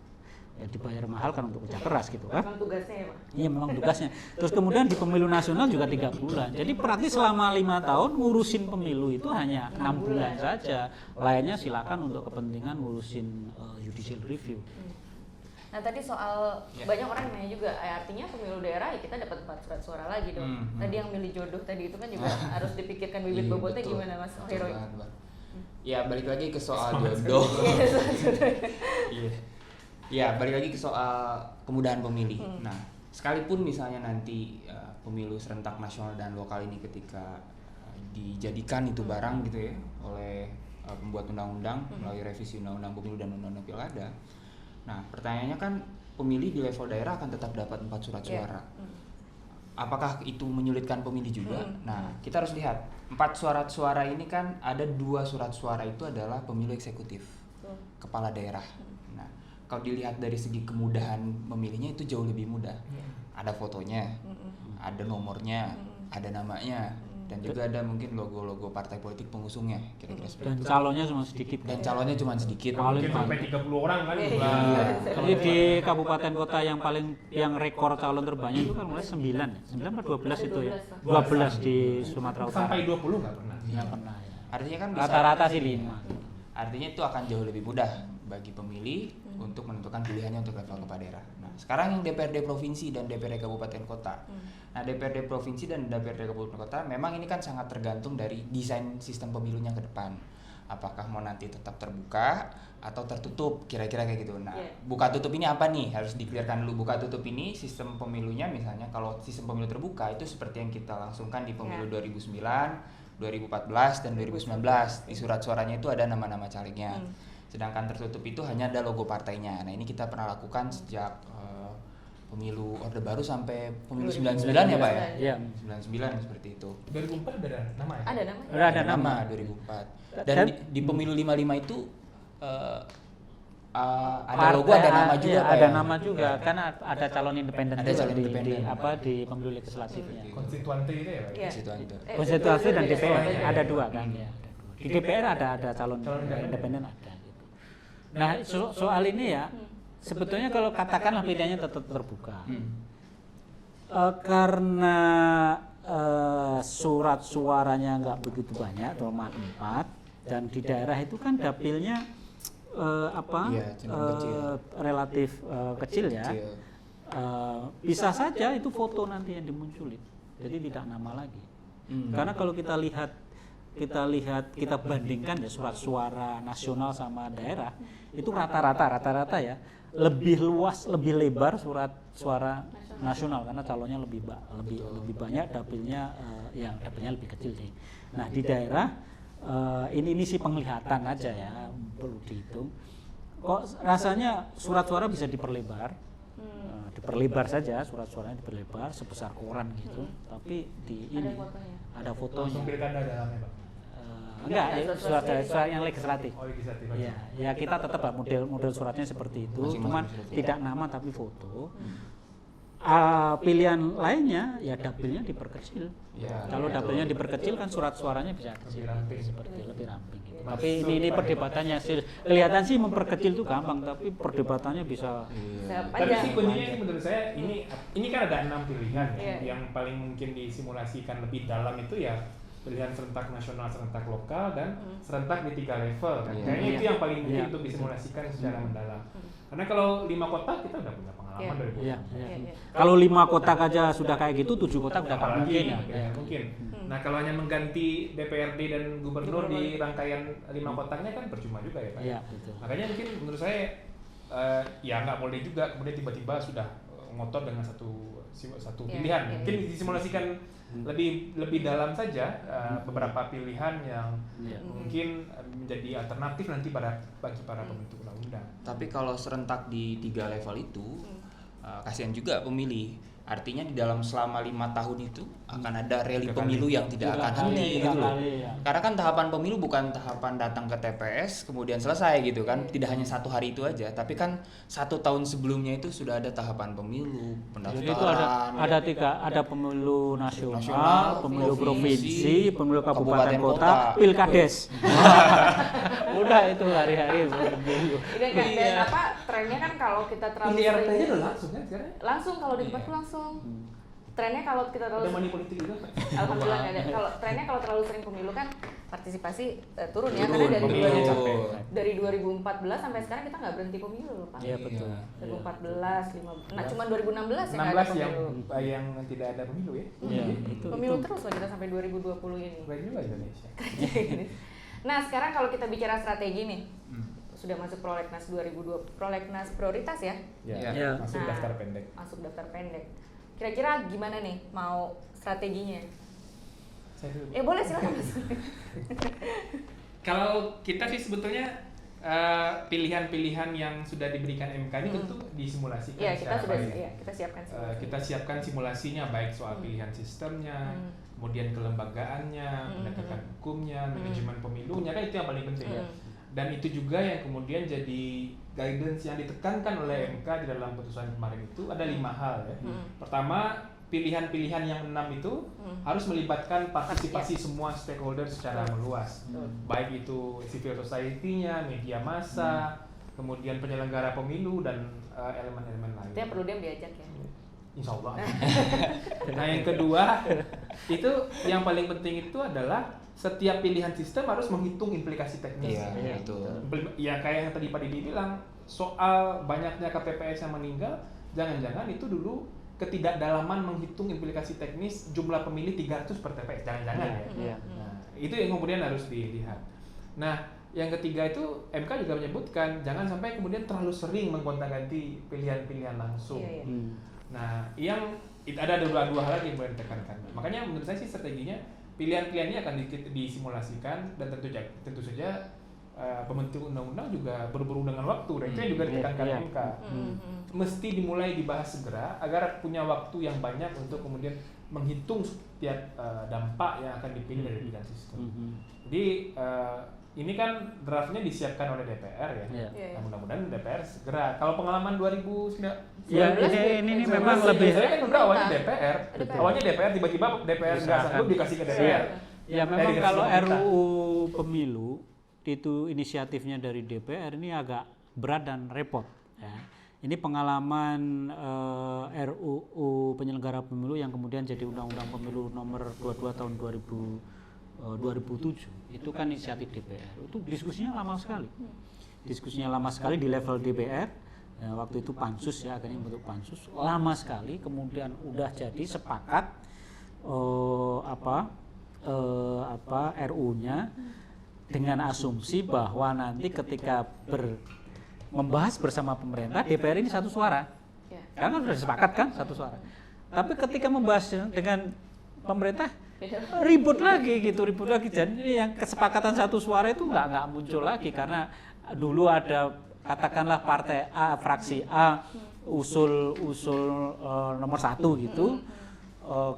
Ya dibayar mahal kan untuk kerja keras gitu kan. Memang tugasnya ya, Pak? Iya, memang tugasnya. Terus kemudian di pemilu nasional juga 3 bulan. Jadi praktis selama 5 tahun ngurusin pemilu itu hanya 6 bulan saja. Lainnya silakan untuk kepentingan ngurusin judicial review. Nah tadi soal banyak orang nanya juga, artinya pemilu daerah ya kita dapat 4 surat suara lagi dong. Tadi yang milih jodoh tadi itu kan juga harus dipikirkan bibit bobotnya gimana Mas Heroy? Ya balik lagi ke soal jodoh. Ya, balik lagi ke soal kemudahan pemilih. Nah, sekalipun misalnya nanti pemilu serentak nasional dan lokal ini ketika dijadikan itu barang gitu ya oleh pembuat undang-undang melalui revisi undang-undang pemilu dan undang-undang pilkada. Nah, pertanyaannya kan pemilih di level daerah akan tetap dapat 4 surat suara. Apakah itu menyulitkan pemilih juga? Nah, kita harus lihat 4 surat suara ini kan ada 2 surat suara itu adalah pemilu eksekutif, kepala daerah. Nah, kalau dilihat dari segi kemudahan memilihnya itu jauh lebih mudah. Ada fotonya, ada nomornya, ada namanya, dan juga ada mungkin logo-logo partai politik pengusungnya, kira-kira seperti Dan itu. calonnya cuma sedikit. Dan calonnya cuma sedikit. Mungkin sampai 30 orang kan. Jadi di kabupaten kota yang rekor calon terbanyak itu kan mulai 9 ya. 9 atau 12 itu ya. 12 di Sumatera Utara. Sampai 20 nggak pernah. Nggak pernah ya. Artinya kan bisa, Rata-rata sih 5. artinya itu akan jauh lebih mudah bagi pemilih untuk menentukan pilihannya untuk level kepala daerah. Nah, sekarang yang DPRD provinsi dan DPRD kabupaten kota. Nah, DPRD provinsi dan DPRD kabupaten kota memang ini kan sangat tergantung dari desain sistem pemilunya ke depan. Apakah mau nanti tetap terbuka atau tertutup, kira-kira kayak gitu. Nah, buka tutup ini apa nih? Harus di-clearkan dulu. Buka tutup ini sistem pemilunya, misalnya kalau sistem pemilu terbuka itu seperti yang kita langsungkan di pemilu 2009, 2014 dan 2019. Di surat suaranya itu ada nama-nama calegnya. Sedangkan tertutup itu hanya ada logo partainya. Nah, ini kita pernah lakukan sejak pemilu Orde Baru sampai pemilu 99 ya Pak ya? Iya. 99 seperti itu. 2004 ada nama ya? Ada nama. 2004. Dan di pemilu 55 itu ada logo, ada nama juga Pak ada ya? nama juga, karena ada calon independen Ada juga calon independen. di pemilu legislatifnya. Konstituante itu ya Pak? Iya. Konstitusi dan DPR iya. ada dua kan ya. Di DPR ada calon independen ada gitu. Nah, soal ini ya sebetulnya kalau katakanlah pilihannya tetap terbuka. Karena surat suaranya nggak begitu banyak, cuma 4, dan di daerah itu kan dapilnya Iya, kecil. relatif kecil ya. Bisa saja itu foto nanti yang dimunculin, jadi tidak nama lagi. Karena kalau kita bandingkan ya surat suara nasional sama daerah, itu rata-rata ya lebih luas, lebih lebar surat suara nasional karena calonnya lebih banyak, dapilnya dapilnya lebih kecil sih. Nah, di daerah ini sih penglihatan aja ya, perlu dihitung. Kok rasanya surat suara bisa diperlebar, diperlebar saja, surat suaranya diperlebar sebesar koran gitu, tapi di ini ada fotonya. Langsung pilkada dalamnya Pak? Enggak, surat yang legislatif. Oh, legislatif. Ya kita tetap model suratnya seperti itu, cuman tidak nama tapi foto. Pilihan lainnya ya dapilnya diperkecil. Kalau dapilnya diperkecil kan surat suaranya bisa kecil, lebih ramping. Gitu. Tapi ini perdebatannya kelihatan sih memperkecil itu gampang, tapi perdebatannya bisa. Tapi sih kuncinya ini menurut saya ini kan ada 6 pilihan yang paling mungkin disimulasikan lebih dalam itu ya pilihan serentak nasional, serentak lokal, dan serentak di 3 level. Kayaknya itu yang paling mungkin untuk disimulasikan secara mendalam. Karena kalau 5 kotak kita udah punya pengalaman dari Kalau 5 kotak aja sudah kayak gitu, 7 kotak udah nggak mungkin. Mungkin. Nah, kalau hanya mengganti DPRD dan gubernur di rangkaian 5 kotaknya kan percuma juga ya Pak. Iya, betul. Makanya mungkin menurut saya ya nggak boleh juga kemudian tiba-tiba sudah ngotot dengan satu pilihan. Mungkin disimulasikan lebih dalam saja beberapa pilihan yang mungkin menjadi alternatif nanti bagi para pembentuk undang-undang. Tapi kalau serentak di 3 level itu kasihan juga pemilih. Artinya di dalam selama 5 tahun itu akan ada rally pemilu yang tidak akan henti gitu loh. Karena kan tahapan pemilu bukan tahapan datang ke TPS kemudian selesai gitu kan. Tidak hanya 1 hari itu aja, tapi kan 1 tahun sebelumnya itu sudah ada tahapan pemilu, pendaftaran. Jadi itu ada pemilu nasional, pemilu provinsi, pemilu kabupaten kota, pilkades. Udah itu hari-hari pemilu. Dan trennya kan kalau kita terlalu sering udah langsung kan sekarang? Langsung kalau di tempat langsung. Trennya kalau kita terlalu ada money politik juga Pak? Alhamdulillah nggak ada. Trennya kalau terlalu sering pemilu kan partisipasi turun ya, karena dari 2014 sampai sekarang kita nggak berhenti pemilu loh Pak. Iya betul. 2014, 15, nah cuma 2016 yang nggak ada 16 pemilu. yang tidak ada pemilu ya? Iya, Pemilu terus loh kita sampai 2020 ini. Keren juga Indonesia. Nah sekarang kalau kita bicara strategi nih, sudah masuk prolegnas 2020, prolegnas prioritas ya? Ya. Masuk daftar pendek. Masuk daftar pendek. Kira-kira gimana nih mau strateginya? Boleh silakan Mas. Kalau kita sih sebetulnya pilihan-pilihan yang sudah diberikan MK ini tentu disimulasikan. Iya, kita siapkan simulasi. Kita siapkan simulasinya baik soal pilihan sistemnya, kemudian kelembagaannya, penegakan hukumnya, manajemen pemilunya, kan itu yang paling penting ya. Dan itu juga yang kemudian jadi guidance yang ditekankan oleh MK di dalam putusan kemarin itu ada 5 hal ya. Pertama, pilihan-pilihan yang 6 itu harus melibatkan partisipasi semua stakeholder secara meluas. Baik itu civil society-nya, media massa, kemudian penyelenggara pemilu dan elemen-elemen lain. Itu yang perlu dia diajak ya. Insya Allah. Nah yang kedua, itu yang paling penting itu adalah setiap pilihan sistem harus menghitung implikasi teknis. Iya, betul. Ya kayak yang tadi Pak Didi bilang, soal banyaknya KPPS yang meninggal, jangan-jangan itu dulu ketidakdalaman menghitung implikasi teknis jumlah pemilih 300 per TPS, jangan-jangan ya. Nah, itu yang kemudian harus dilihat. Nah, yang ketiga itu MK juga menyebutkan jangan sampai kemudian terlalu sering menggonta-ganti pilihan-pilihan langsung. Nah, yang ada dua hal lagi yang boleh ditekankan. Makanya menurut saya sih strateginya pilihan-pilihan ini akan disimulasikan dan tentu saja pembentuk undang-undang juga berburu dengan waktu. Dan itu yang juga ditekankan MK. Mesti dimulai dibahas segera agar punya waktu yang banyak untuk kemudian menghitung setiap dampak yang akan dipilih dari pilihan sistem. Jadi ini kan draftnya disiapkan oleh DPR ya. Nah, mudah-mudahan DPR segera. Kalau pengalaman 2019 ini memang lebih. Saya kan udah awalnya DPR. Awalnya DPR tiba-tiba DPR nggak sanggup dikasih ke DPR. Ya memang kalau RUU pemilu itu inisiatifnya dari DPR ini agak berat dan repot. Ya. Ini pengalaman RUU penyelenggara pemilu yang kemudian jadi Undang-Undang Pemilu nomor 22 tahun 2007 itu kan inisiatif DPR. Itu diskusinya lama sekali di level DPR. Ya, waktu itu pansus ya, akhirnya bentuk pansus lama sekali, kemudian udah jadi sepakat RU-nya dengan asumsi bahwa nanti ketika membahas bersama pemerintah DPR ini satu suara. Karena sudah sepakat kan satu suara. Tapi ketika membahas dengan pemerintah ribut lagi. Jadi yang kesepakatan satu suara itu nggak muncul lagi karena dulu ada katakanlah partai A, fraksi A usul nomor 1 gitu,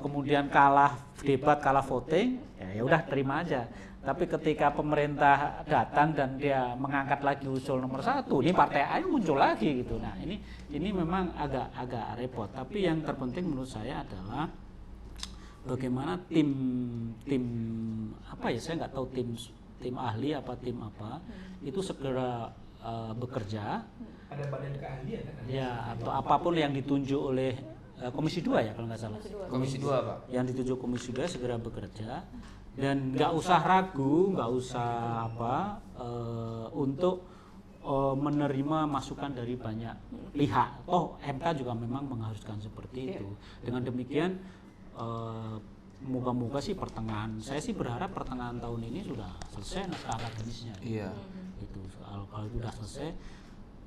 kemudian kalah debat, kalah voting, ya udah terima aja. Tapi ketika pemerintah datang dan dia mengangkat lagi usul nomor 1, ini partai A muncul lagi gitu. Nah ini memang agak repot. Tapi yang terpenting menurut saya adalah bagaimana tim apa ya, saya nggak tahu tim ahli apa tim apa itu segera bekerja. Ada badan keahlian kan? Ya, atau apapun yang ditunjuk oleh Komisi 2 ya kalau nggak salah. Komisi 2 Pak. Yang ditunjuk Komisi 2 segera bekerja dan nggak usah ragu, nggak usah untuk menerima masukan dari banyak pihak. MK juga memang mengharuskan seperti itu. Dengan demikian moga-moga sih saya sih berharap pertengahan tahun ini sudah selesai naskah akademisnya. Iya. Itu kalau itu sudah selesai,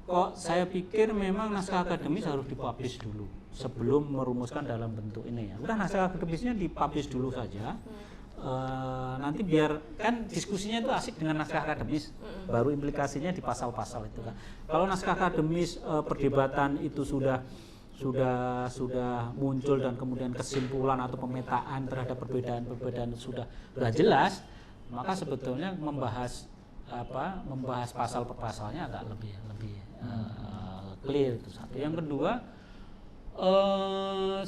kok saya pikir memang naskah akademis harus dipublish dulu sebelum merumuskan dalam bentuk ini ya. Udah naskah akademisnya dipublish dulu saja. Nanti biar kan diskusinya itu asik dengan naskah akademis, baru implikasinya di pasal-pasal itu kan. Kalau naskah akademis perdebatan itu sudah muncul dan kemudian kesimpulan atau pemetaan terhadap perbedaan sudah jelas, maka sebetulnya membahas pasal per pasalnya agak lebih clear. Itu satu. Yang kedua,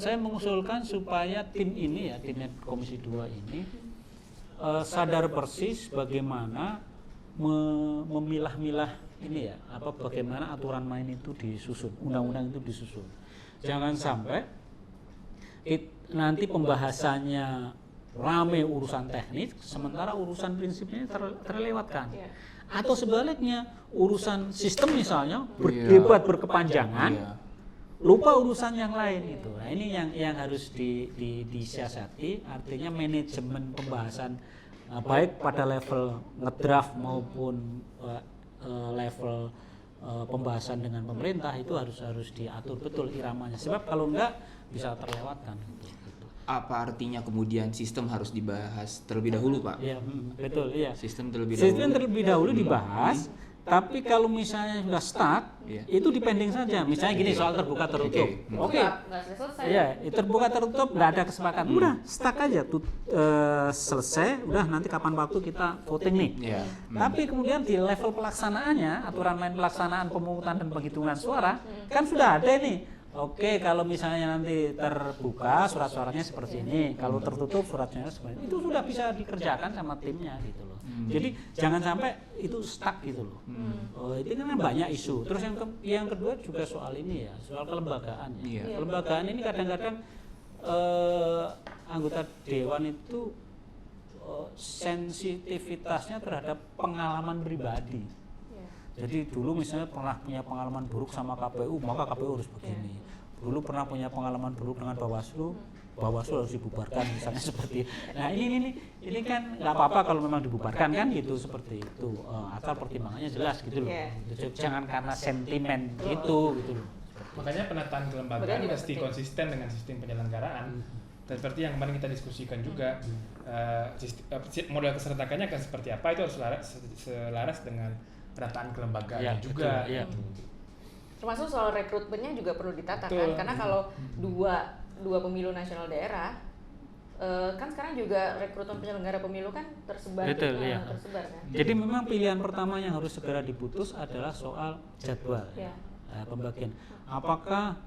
saya mengusulkan supaya tim ini ya, tim Komisi 2 ini sadar persis bagaimana memilah-milah ini ya, bagaimana aturan main itu disusun, undang-undang itu disusun. Jangan sampai nanti pembahasannya rame urusan teknis, sementara urusan prinsipnya terlewatkan. Atau sebaliknya, urusan sistem misalnya berdebat berkepanjangan, lupa urusan yang lain itu. Nah, ini yang harus disiasati, artinya manajemen pembahasan baik pada level ngedraft maupun level pembahasan dengan pemerintah itu harus diatur betul iramanya. Sebab kalau enggak bisa terlewatkan. Apa artinya kemudian sistem harus dibahas terlebih dahulu, Pak? Iya, betul, iya. Sistem terlebih dahulu dibahas. Tapi kalau misalnya sudah stuck, itu dipending saja. Misalnya gini, soal terbuka tertutup. Oke. Iya, terbuka tertutup nggak ada kesepakatan. Udah stuck aja tuh, selesai. Udah nanti kapan waktu kita voting nih. Tapi kemudian di level pelaksanaannya, aturan main pelaksanaan pemungutan dan penghitungan suara kan sudah ada nih. Oke, kalau misalnya nanti terbuka surat suaranya seperti ini, kalau tertutup surat suaranya seperti ini, itu sudah bisa dikerjakan sama timnya gitu loh. Jadi jangan sampai itu stuck gitu loh. Itu kan banyak isu. Terus yang kedua juga soal ini ya, soal kelembagaan ya. Kelembagaan ini kadang-kadang anggota dewan itu sensitivitasnya terhadap pengalaman pribadi. Jadi dulu misalnya pernah punya pengalaman buruk sama KPU, maka KPU harus begini. Dulu pernah punya pengalaman buruk dengan Bawaslu harus dibubarkan misalnya seperti. Nah ini kan nggak apa-apa kalau memang dibubarkan kan gitu seperti itu. Asal pertimbangannya jelas gitu loh. Jangan karena sentimen gitu loh. Makanya penataan kelembagaan mesti konsisten dengan sistem penyelenggaraan. Dan seperti yang kemarin kita diskusikan juga, model keserentakannya akan seperti apa itu harus selaras dengan penataan kelembagaan juga. Betul, ya. Termasuk soal rekrutmennya juga perlu ditata kan, karena kalau dua pemilu nasional daerah, kan sekarang juga rekrutmen penyelenggara pemilu kan tersebar. Betul, iya. Tersebar kan. Jadi memang pilihan pertama yang harus segera diputus adalah soal jadwal pembagian. Apakah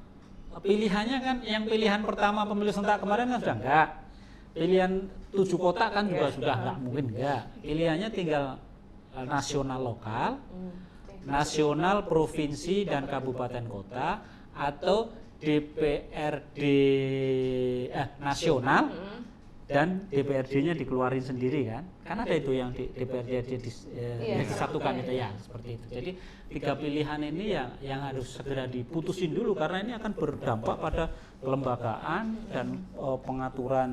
pilihannya kan yang pilihan pertama pemilu serentak kemarin kan sudah enggak. Pilihan 7 kota kan juga sudah enggak mungkin enggak. Pilihannya tinggal nasional lokal, nasional provinsi dan kabupaten kota, atau DPRD nasional dan DPRD-nya dikeluarin sendiri kan? Karena ada itu yang DPRD disatukan itu ya seperti itu. Jadi 3 pilihan ini yang harus segera diputusin dulu karena ini akan berdampak pada kelembagaan dan pengaturan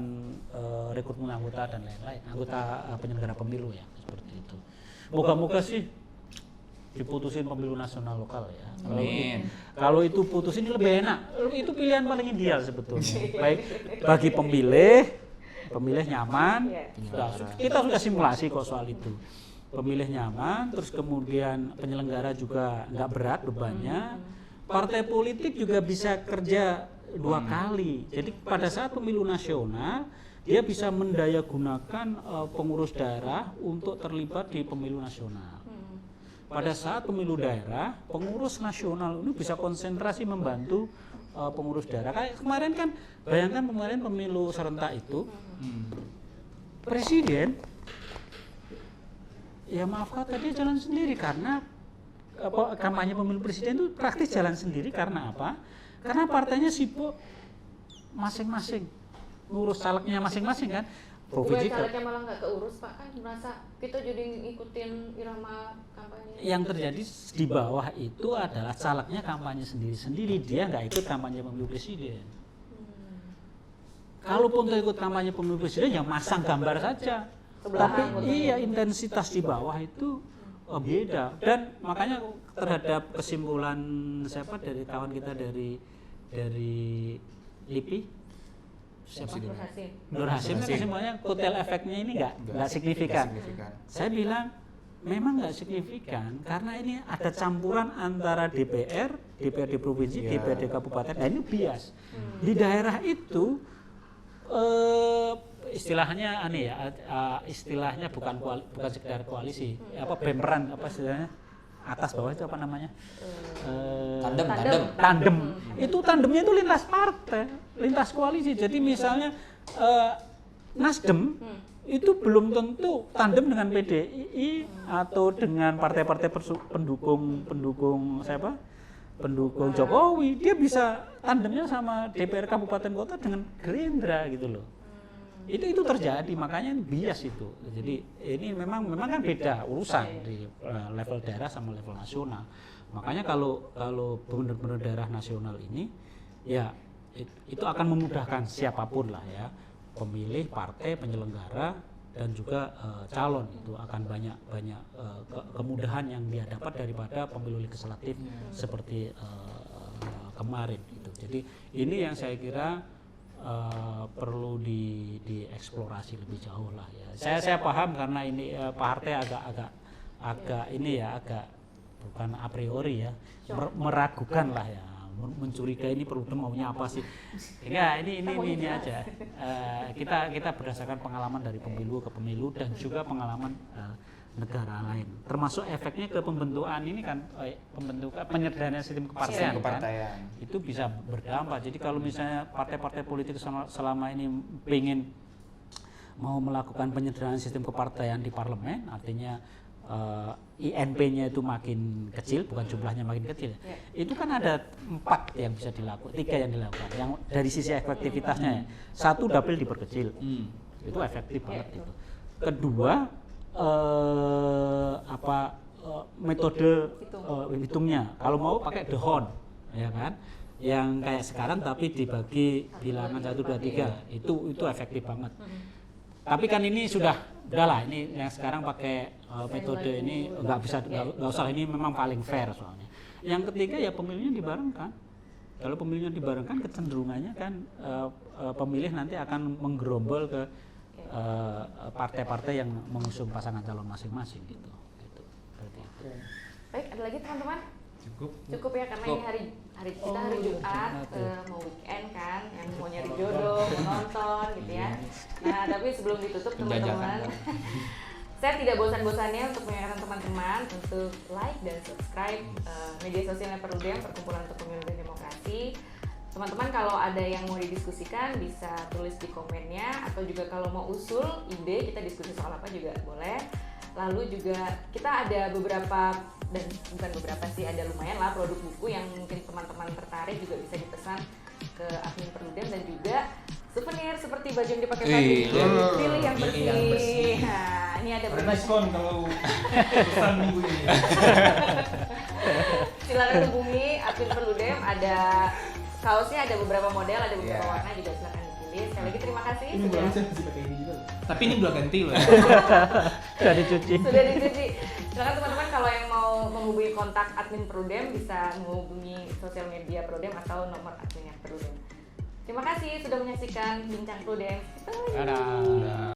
rekrutmen anggota dan lain-lain, anggota penyelenggara pemilu ya seperti itu. Moga-moga sih diputusin pemilu nasional lokal ya. Amin. Kalau itu putusin lebih enak. Itu pilihan paling ideal sebetulnya. Baik bagi pemilih nyaman. Kita sudah simulasi kok soal itu. Pemilih nyaman, terus kemudian penyelenggara juga nggak berat bebannya. Partai politik juga bisa kerja 2 kali. Jadi pada saat pemilu nasional dia bisa mendayagunakan pengurus daerah untuk terlibat di pemilu nasional. Pada saat pemilu daerah, pengurus nasional ini bisa konsentrasi membantu pengurus daerah. Kayak kemarin kan, bayangkan kemarin pemilu serentak itu, presiden, ya maafkan tadi jalan sendiri karena kampanye pemilu presiden itu praktis jalan sendiri karena apa? Karena partainya sibuk masing-masing, ngurus calegnya masing-masing kan. Provinsi calegnya malah nggak keurus Pak, kan merasa kita jadi ngikutin irama kampanye. Yang terjadi di bawah itu adalah calegnya kampanye sendiri-sendiri, dia nggak ikut kampanye pemilu presiden. Kalaupun ikut kampanye pemilu presiden ya masang gambar saja. Tapi iya intensitas di bawah itu beda. Dan makanya terhadap kesimpulan siapa dari kawan kita dari LIPI, Nur Hasim kan semuanya kotel efeknya ini nggak signifikan. Saya bilang memang nggak signifikan karena ini ada campuran antara DPRD provinsi, DPRD kabupaten. Nah ini bias. Di daerah itu istilahnya istilahnya bukan sekedar koalisi, bemperan istilahnya atas bawah itu apa namanya? Tandem. Itu tandemnya itu lintas partai, lintas koalisi. Jadi misalnya Nasdem itu belum tentu tandem dengan PDI atau dengan partai-partai pendukung siapa? Pendukung Jokowi. Dia bisa tandemnya sama DPR kabupaten kota dengan Gerindra gitu loh. Itu terjadi, makanya bias itu. Jadi ini memang kan beda urusan di level daerah sama level nasional. Makanya kalau benar-benar daerah nasional ini ya itu akan memudahkan siapapun lah ya, pemilih, partai, penyelenggara dan juga calon itu akan banyak kemudahan yang dia dapat daripada pemilu legislatif seperti kemarin gitu. Jadi ini yang saya kira perlu dieksplorasi lebih jauh lah ya. Saya paham karena ini Pak Harte agak bukan a priori ya, meragukan lah ya, mencurigai ini Perludem maunya apa sih? Enggak, ini aja. Kita berdasarkan pengalaman dari pemilu ke pemilu dan juga pengalaman negara lain, termasuk efeknya ke pembentukan ini kan, penyederhanaan sistem kepartean kan, itu bisa berdampak. Jadi kalau misalnya partai-partai politik selama ini ingin mau melakukan penyederhanaan sistem kepartean di parlemen, artinya INP-nya itu makin kecil, bukan jumlahnya makin kecil. Itu kan ada 4 yang bisa dilakukan, 3 yang dilakukan. Yang dari sisi efektivitasnya, 1 dapil diperkecil, itu efektif banget itu. Kedua metode hitungnya. Kalau mau pakai Dehon, ya kan? Yang kayak sekarang tapi dibagi bilangan 1 2 3 itu efektif banget. Tapi kan ini udahlah ini yang sekarang pakai metode ini nggak usah, ini memang paling fair soalnya. Yang ketiga ya pemilihnya dibarengkan. Kalau pemilihnya dibarengkan kecenderungannya kan pemilih nanti akan menggerombol ke partai-partai yang mengusung pasangan calon masing-masing gitu. Seperti itu. Baik, ada lagi teman-teman? Cukup ya, karena ini hari kita hari Jumat, mau weekend kan, yang mau nyari jodoh, mau nonton gitu ya. Nah, tapi sebelum ditutup teman-teman, saya tidak bosan-bosannya untuk mengingatkan teman-teman untuk like dan subscribe media sosialnya Perludem, Perkumpulan untuk Pemilu dan Demokrasi. Teman-teman kalau ada yang mau didiskusikan bisa tulis di komennya, atau juga kalau mau usul ide kita diskusi soal apa juga boleh. Lalu juga kita ada beberapa, dan bukan beberapa sih, ada lumayan lah produk buku yang mungkin teman-teman tertarik juga bisa dipesan ke admin Perludem, dan juga souvenir seperti baju yang dipakai tadi, pilih yang bersih. Nah, ini ada beberapa diskon kalau pesan minggu ini. Silakan hubungi admin Perludem, ada kaosnya ada beberapa model, ada beberapa warna juga, silakan dipilih. Sekali lagi terima kasih. Ini bulan saya masih pakai ini juga. Tapi ini belum ganti loh. Sudah dicuci. Silakan teman-teman kalau yang mau menghubungi kontak admin Perludem bisa menghubungi sosial media Perludem atau nomor adminnya Perludem. Terima kasih sudah menyaksikan Bincang Perludem. Dadah.